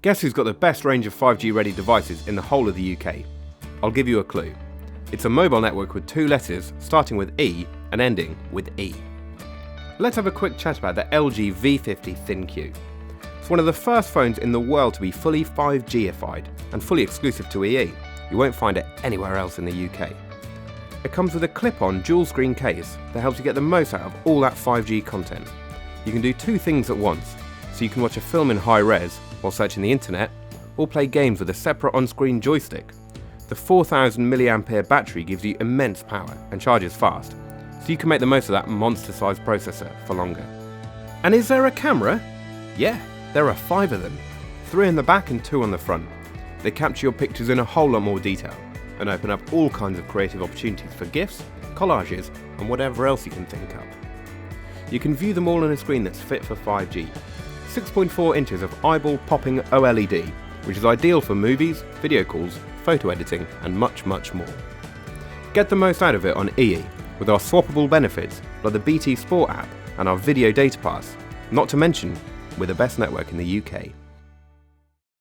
Guess who's got the best range of 5G ready devices in the whole of the UK? I'll give you a clue. It's a mobile network with two letters starting with E and ending with E. Let's have a quick chat about the LG V50 ThinQ. It's one of the first phones in the world to be fully 5G-ified and fully exclusive to EE. You won't find it anywhere else in the UK. It comes with a clip-on dual-screen case that helps you get the most out of all that 5G content. You can do two things at once, so you can watch a film in high res while searching the internet, or play games with a separate on-screen joystick. The 4000 mAh battery gives you immense power and charges fast, so you can make the most of that monster-sized processor for longer. And is there a camera? Yeah, there are 5 of them, 3 in the back and 2 on the front. They capture your pictures in a whole lot more detail and open up all kinds of creative opportunities for GIFs, collages and whatever else you can think up. You can view them all on a screen that's fit for 5G. 6.4 inches of eyeball-popping OLED, which is ideal for movies, video calls, photo editing and much more. Get the most out of it on EE with our swappable benefits like the BT Sport app and our video data pass, not to mention we're the best network in the UK.